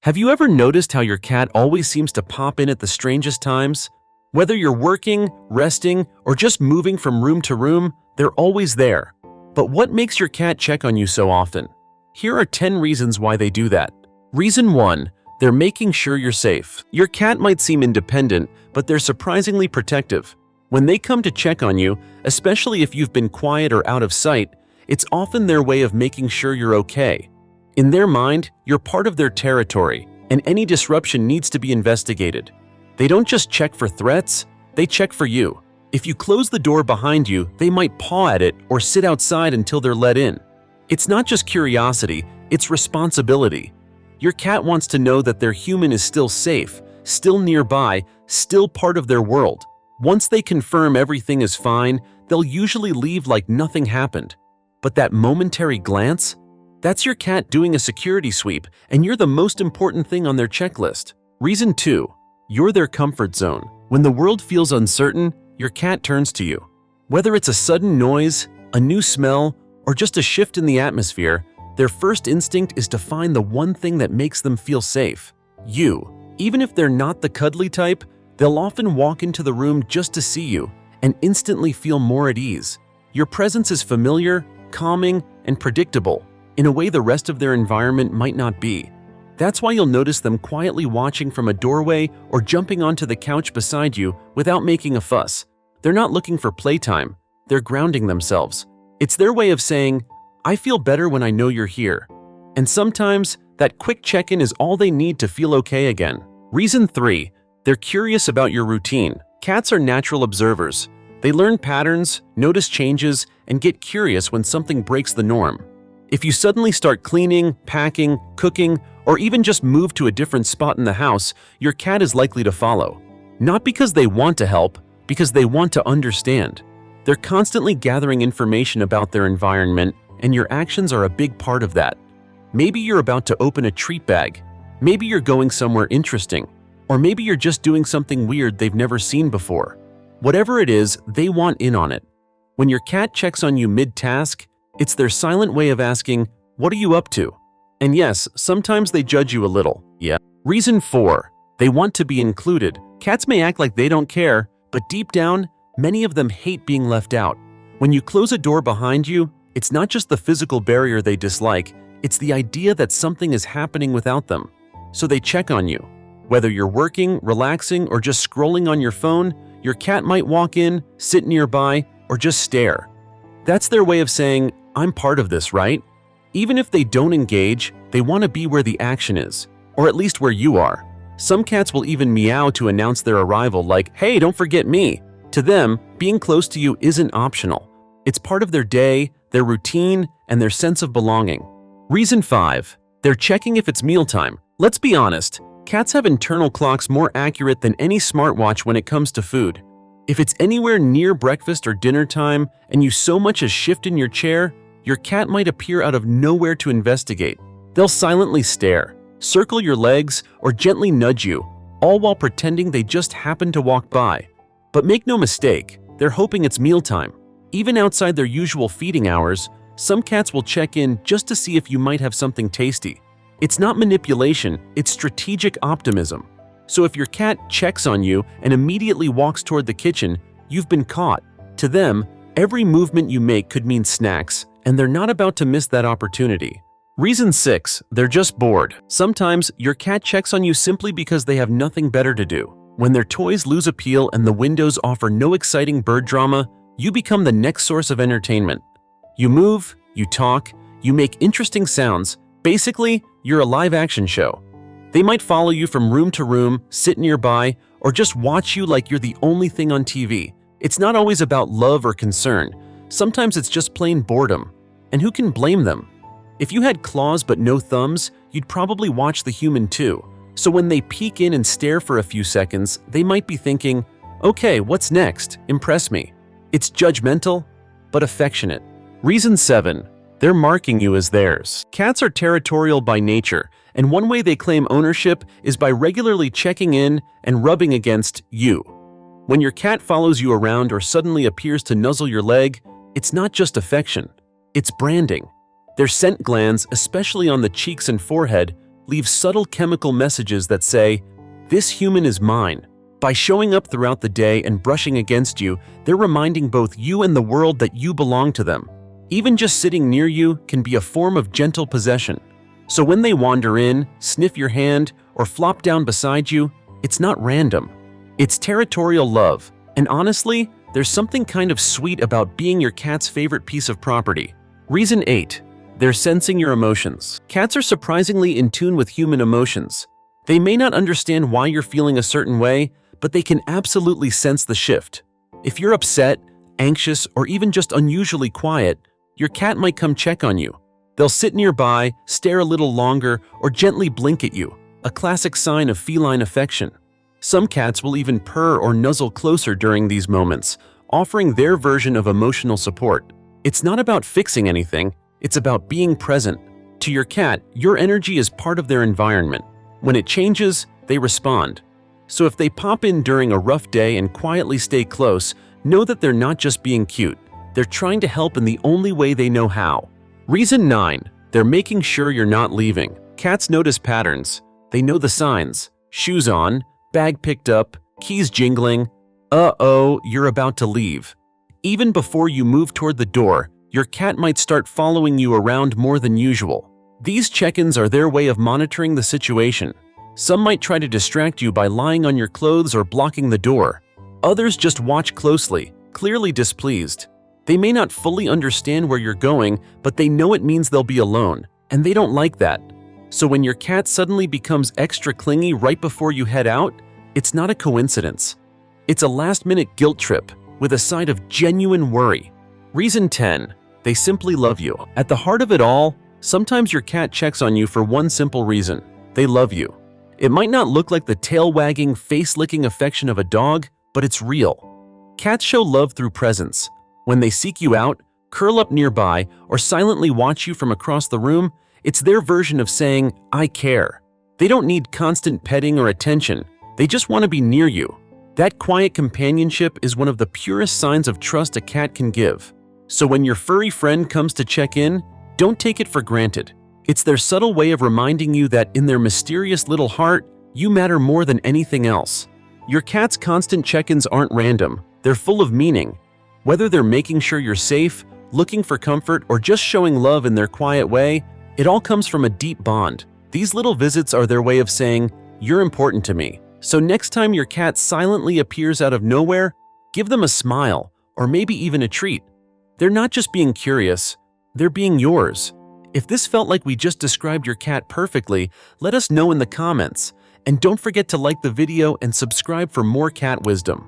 Have you ever noticed how your cat always seems to pop in at the strangest times? Whether you're working, resting, or just moving from room to room, they're always there. But what makes your cat check on you so often? Here are 10 reasons why they do that. Reason 1. They're making sure you're safe. Your cat might seem independent, but they're surprisingly protective. When they come to check on you, especially if you've been quiet or out of sight, it's often their way of making sure you're okay. In their mind, you're part of their territory, and any disruption needs to be investigated. They don't just check for threats, they check for you. If you close the door behind you, they might paw at it or sit outside until they're let in. It's not just curiosity, it's responsibility. Your cat wants to know that their human is still safe, still nearby, still part of their world. Once they confirm everything is fine, they'll usually leave like nothing happened. But that momentary glance? That's your cat doing a security sweep, and you're the most important thing on their checklist. Reason 2. You're their comfort zone. When the world feels uncertain, your cat turns to you. Whether it's a sudden noise, a new smell, or just a shift in the atmosphere, their first instinct is to find the one thing that makes them feel safe. You. Even if they're not the cuddly type, they'll often walk into the room just to see you and instantly feel more at ease. Your presence is familiar, calming, and predictable, in a way the rest of their environment might not be. That's why you'll notice them quietly watching from a doorway or jumping onto the couch beside you without making a fuss. They're not looking for playtime, they're grounding themselves. It's their way of saying, I feel better when I know you're here. And sometimes, that quick check-in is all they need to feel okay again. Reason 3. They're curious about your routine. Cats are natural observers. They learn patterns, notice changes, and get curious when something breaks the norm. If you suddenly start cleaning, packing, cooking, or even just move to a different spot in the house, your cat is likely to follow. Not because they want to help, because they want to understand. They're constantly gathering information about their environment, and your actions are a big part of that. Maybe you're about to open a treat bag. Maybe you're going somewhere interesting. Or maybe you're just doing something weird they've never seen before. Whatever it is, they want in on it. When your cat checks on you mid-task, it's their silent way of asking, what are you up to? And yes, sometimes they judge you a little, yeah. Reason 4. They want to be included. Cats may act like they don't care, but deep down, many of them hate being left out. When you close a door behind you, it's not just the physical barrier they dislike, it's the idea that something is happening without them. So they check on you. Whether you're working, relaxing, or just scrolling on your phone, your cat might walk in, sit nearby, or just stare. That's their way of saying, I'm part of this, right? Even if they don't engage, they want to be where the action is, or at least where you are. Some cats will even meow to announce their arrival like, hey, don't forget me. To them, being close to you isn't optional. It's part of their day, their routine, and their sense of belonging. Reason 5. They're checking if it's mealtime. Let's be honest, cats have internal clocks more accurate than any smartwatch when it comes to food. If it's anywhere near breakfast or dinner time, and you so much as shift in your chair, your cat might appear out of nowhere to investigate. They'll silently stare, circle your legs, or gently nudge you, all while pretending they just happened to walk by. But make no mistake, they're hoping it's mealtime. Even outside their usual feeding hours, some cats will check in just to see if you might have something tasty. It's not manipulation, it's strategic optimism. So if your cat checks on you and immediately walks toward the kitchen, you've been caught. To them, every movement you make could mean snacks, and they're not about to miss that opportunity. Reason 6. They're just bored. Sometimes, your cat checks on you simply because they have nothing better to do. When their toys lose appeal and the windows offer no exciting bird drama, you become the next source of entertainment. You move, you talk, you make interesting sounds. Basically, you're a live-action show. They might follow you from room to room, sit nearby, or just watch you like you're the only thing on TV. It's not always about love or concern. Sometimes it's just plain boredom. And who can blame them? If you had claws but no thumbs, you'd probably watch the human too. So when they peek in and stare for a few seconds, they might be thinking, okay, what's next? Impress me. It's judgmental, but affectionate. Reason 7. They're marking you as theirs. Cats are territorial by nature, and one way they claim ownership is by regularly checking in and rubbing against you. When your cat follows you around or suddenly appears to nuzzle your leg, it's not just affection, it's branding. Their scent glands, especially on the cheeks and forehead, leave subtle chemical messages that say, "This human is mine." By showing up throughout the day and brushing against you, they're reminding both you and the world that you belong to them. Even just sitting near you can be a form of gentle possession. So when they wander in, sniff your hand, or flop down beside you, it's not random. It's territorial love, and honestly, there's something kind of sweet about being your cat's favorite piece of property. Reason 8. They're sensing your emotions. Cats are surprisingly in tune with human emotions. They may not understand why you're feeling a certain way, but they can absolutely sense the shift. If you're upset, anxious, or even just unusually quiet, your cat might come check on you. They'll sit nearby, stare a little longer, or gently blink at you, a classic sign of feline affection. Some cats will even purr or nuzzle closer during these moments, offering their version of emotional support. It's not about fixing anything, it's about being present. To your cat, your energy is part of their environment. When it changes, they respond. So if they pop in during a rough day and quietly stay close, know that they're not just being cute. They're trying to help in the only way they know how. Reason 9. They're making sure you're not leaving. Cats notice patterns. They know the signs. Shoes on, bag picked up, keys jingling. Uh-oh, you're about to leave. Even before you move toward the door, your cat might start following you around more than usual. These check-ins are their way of monitoring the situation. Some might try to distract you by lying on your clothes or blocking the door. Others just watch closely, clearly displeased. They may not fully understand where you're going, but they know it means they'll be alone, and they don't like that. So when your cat suddenly becomes extra clingy right before you head out, it's not a coincidence. It's a last-minute guilt trip with a side of genuine worry. Reason 10. They simply love you. At the heart of it all, sometimes your cat checks on you for one simple reason. They love you. It might not look like the tail-wagging, face-licking affection of a dog, but it's real. Cats show love through presence. When they seek you out, curl up nearby, or silently watch you from across the room, it's their version of saying, "I care." They don't need constant petting or attention. They just want to be near you. That quiet companionship is one of the purest signs of trust a cat can give. So when your furry friend comes to check in, don't take it for granted. It's their subtle way of reminding you that in their mysterious little heart, you matter more than anything else. Your cat's constant check-ins aren't random. They're full of meaning. Whether they're making sure you're safe, looking for comfort, or just showing love in their quiet way, it all comes from a deep bond. These little visits are their way of saying, "You're important to me." So next time your cat silently appears out of nowhere, give them a smile, or maybe even a treat. They're not just being curious, they're being yours. If this felt like we just described your cat perfectly, let us know in the comments. And don't forget to like the video and subscribe for more cat wisdom.